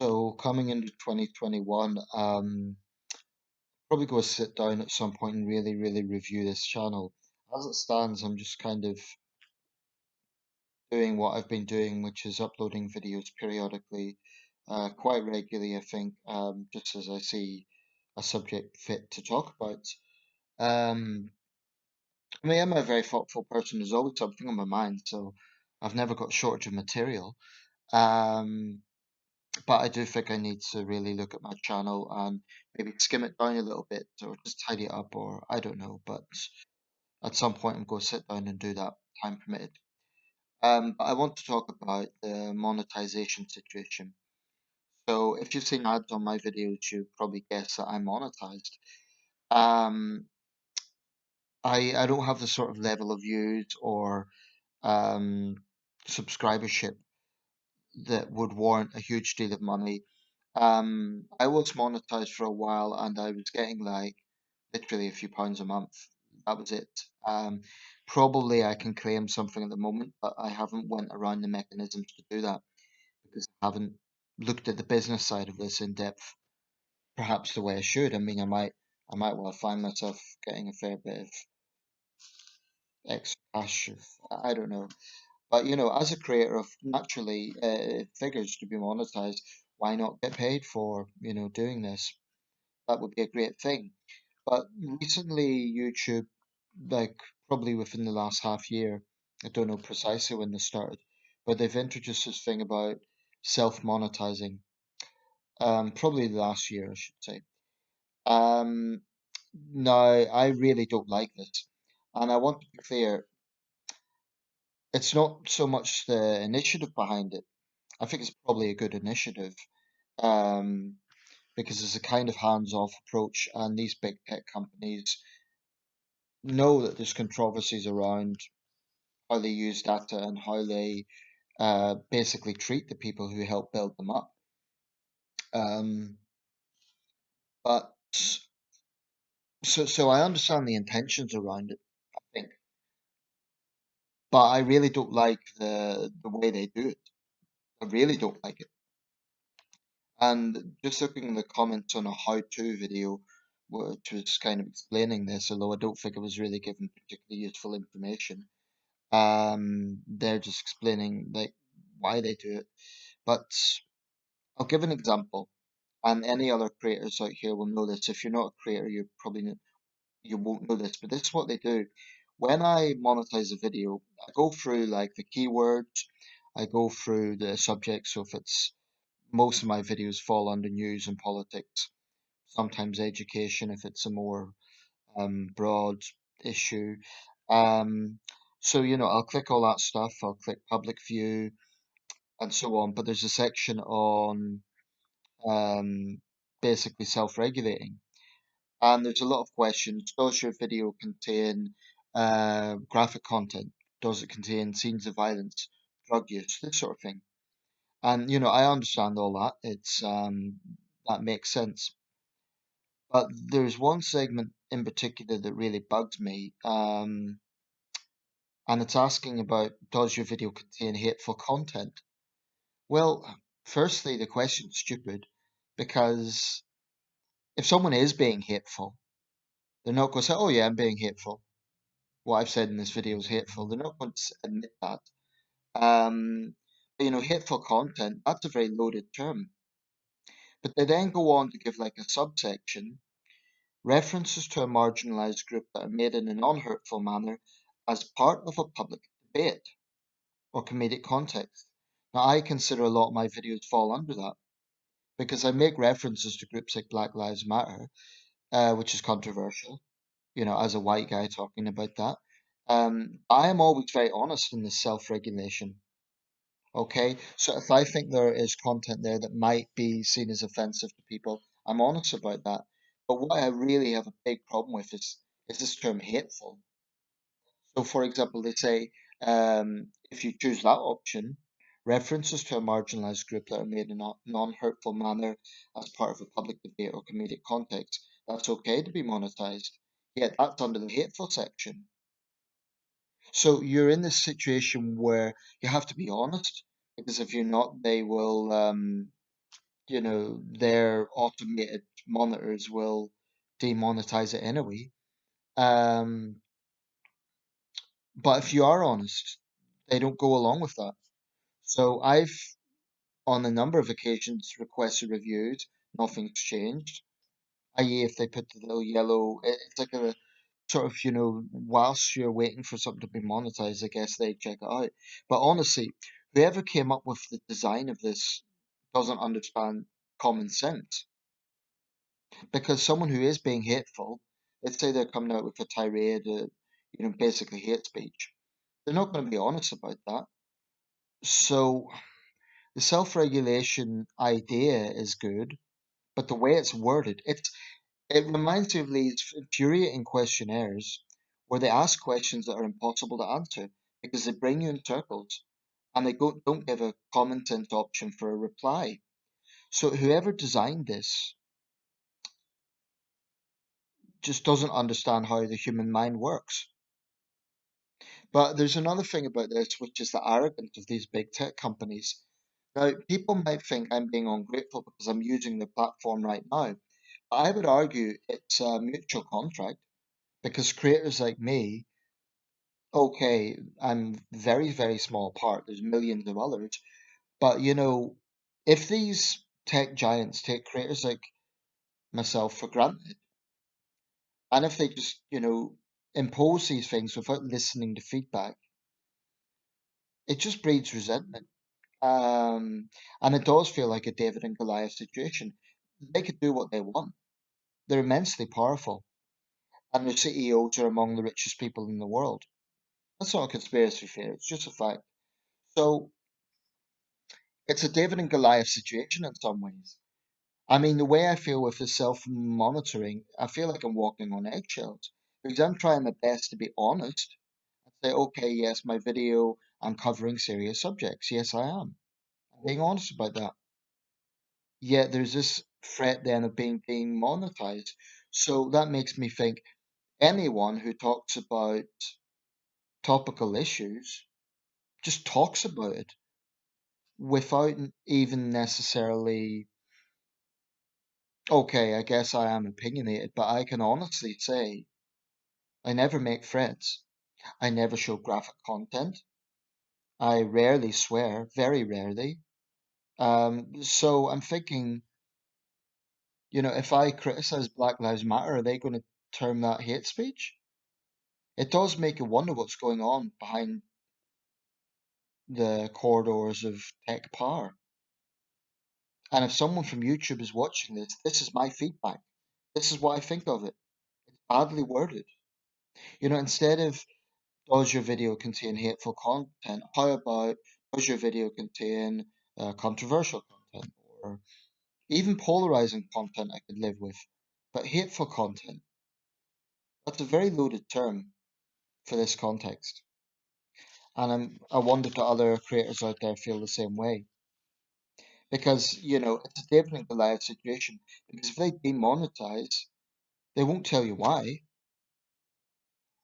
So coming into 2021, probably go sit down at some point and really review this channel. As it stands, I'm just kind of doing what I've been doing, which is uploading videos periodically, quite regularly, I think, just as I see a subject fit to talk about. Um, I mean, I'm a very thoughtful person. There's always something on my mind, so I've never got shortage of material. Um, but I do think I need to really look at my channel and maybe skim it down a little bit or just tidy it up or I don't know. But at some point I'm going to sit down and do that, time permitted. But I want to talk about the monetization situation. So if you've seen ads on my videos, you probably guess that I'm monetized. Um, I don't have the sort of level of views or um, subscribership that would warrant a huge deal of money. I was monetized for a while and I was getting like literally a few pounds a month. That was it. Probably I can claim something at the moment, but I haven't went around the mechanisms to do that because I haven't looked at the business side of this in depth, perhaps the way I should. I mean, I might well find myself getting a fair bit of extra cash. I don't know. But as a creator of naturally figures to be monetized, why not get paid for doing this? That would be a great thing. But recently, YouTube, like probably within the last half year, I don't know precisely when this started, but they've introduced this thing about self-monetizing. Probably last year, I should say. Um, no, I really don't like this, and I want to be clear. It's not so much the initiative behind it. I think it's probably a good initiative um, because it's a kind of hands-off approach, and these big tech companies know that there's controversies around how they use data and how they basically treat the people who help build them up. Um, but so I understand the intentions around it, I think, but I really don't like the way they do it. I really don't like it. And just looking in the comments on a how-to video, which was kind of explaining this, although I don't think it was really given particularly useful information. They're just explaining like why they do it. But I'll give an example, and any other creators out here will know this. If you're not a creator, you won't know this, but this is what they do. When I monetize a video, I go through like the keywords, I go through the subject. So if it's most of my videos fall under news and politics, sometimes education if it's a more broad issue. Um, so I'll click all that stuff. I'll click public view and so on. But there's a section on um, basically self-regulating. And there's a lot of questions. Does your video contain graphic content? Does it contain scenes of violence, drug use, this sort of thing? And I understand all that. It's that makes sense. But there's one segment in particular that really bugs me, and it's asking about does your video contain hateful content? Well, firstly, the question's stupid because if someone is being hateful, they're not going to say, "Oh yeah, I'm being hateful. What I've said in this video is hateful." They're not going to admit that. But, hateful content, that's a very loaded term. But they then go on to give like a subsection, references to a marginalized group that are made in a non-hurtful manner as part of a public debate or comedic context. Now, I consider a lot of my videos fall under that because I make references to groups like Black Lives Matter, which is controversial, as a white guy talking about that. I am always very honest in this self-regulation. Okay, so if I think there is content there that might be seen as offensive to people, I'm honest about that. But what I really have a big problem with is this term hateful. So, for example, they say if you choose that option, references to a marginalized group that are made in a non-hurtful manner as part of a public debate or comedic context, that's okay to be monetized. Yet that's under the hateful section. So you're in this situation where you have to be honest, because if you're not, they will. their automated monitors will demonetize it anyway. Um, but if you are honest, they don't go along with that. So I've, on a number of occasions, requested reviews. Nothing's changed. I.e., if they put the little yellow, it's like a sort of, whilst you're waiting for something to be monetized, I guess they check it out. But honestly, whoever came up with the design of this doesn't understand common sense. Because someone who is being hateful, let's say they're coming out with a tirade, basically hate speech, they're not going to be honest about that. So the self-regulation idea is good, but the way it's worded, it reminds me of these infuriating questionnaires where they ask questions that are impossible to answer because they bring you in circles and they don't give a common sense option for a reply. So whoever designed this just doesn't understand how the human mind works. But there's another thing about this, which is the arrogance of these big tech companies. Now, people might think I'm being ungrateful because I'm using the platform right now. But I would argue it's a mutual contract because creators like me, okay, I'm very, very small part. There's millions of others. But, if these tech giants take creators like myself for granted, and if they just, impose these things without listening to feedback, it just breeds resentment. Um, and it does feel like a David and Goliath situation. They could do what they want. They're immensely powerful, and their CEOs are among the richest people in the world. That's not a conspiracy theory, it's just a fact. So it's a David and Goliath situation in some ways. I mean, the way I feel with the self monitoring, I feel like I'm walking on eggshells because I'm trying my best to be honest and say, okay, yes, my video, I'm covering serious subjects. Yes, I am. I'm being honest about that. Yet there's this threat then of being demonetized. So that makes me think anyone who talks about topical issues just talks about it without even necessarily, okay, I guess I am opinionated, but I can honestly say I never make threats. I never show graphic content. I rarely swear, very rarely. So I'm thinking, if I criticize Black Lives Matter, are they going to term that hate speech? It does make you wonder what's going on behind the corridors of tech power. And if someone from YouTube is watching this, this is my feedback. This is what I think of it. Badly worded. Instead of does your video contain hateful content, how about does your video contain controversial content or even polarizing content I could live with? But hateful content, that's a very loaded term for this context. And I wonder do other creators out there feel the same way? Because, it's a David and Goliath situation. Because if they demonetize, they won't tell you why.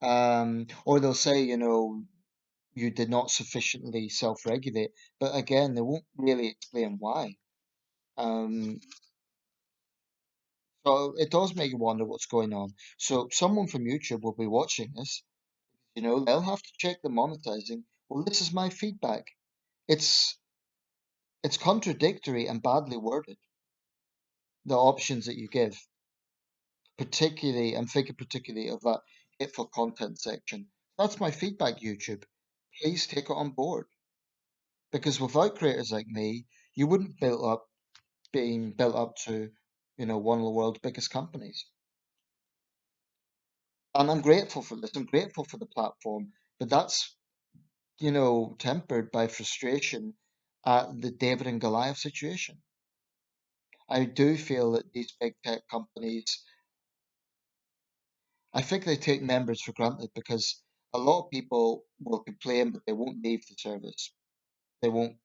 Or they'll say, you did not sufficiently self-regulate. But again, they won't really explain why. Um, so it does make you wonder what's going on. So someone from YouTube will be watching this, they'll have to check the monetizing. Well, this is my feedback. It's it's contradictory and badly worded, the options that you give. Particularly, I'm thinking particularly of that hateful content section. That's my feedback, YouTube. Please take it on board. Because without creators like me, you wouldn't build up being built up to, one of the world's biggest companies. And I'm grateful for this. I'm grateful for the platform, but that's, tempered by frustration at the David and Goliath situation. I do feel that these big tech companies, I think they take members for granted because a lot of people will complain, but they won't leave the service. They won't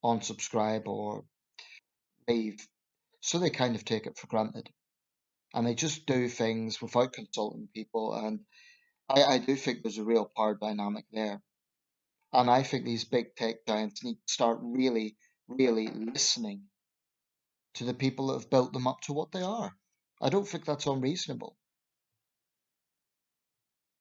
unsubscribe or leave. So they kind of take it for granted. And they just do things without consulting people. And I do think there's a real power dynamic there. And I think these big tech giants need to start really, really listening to the people that have built them up to what they are. I don't think that's unreasonable.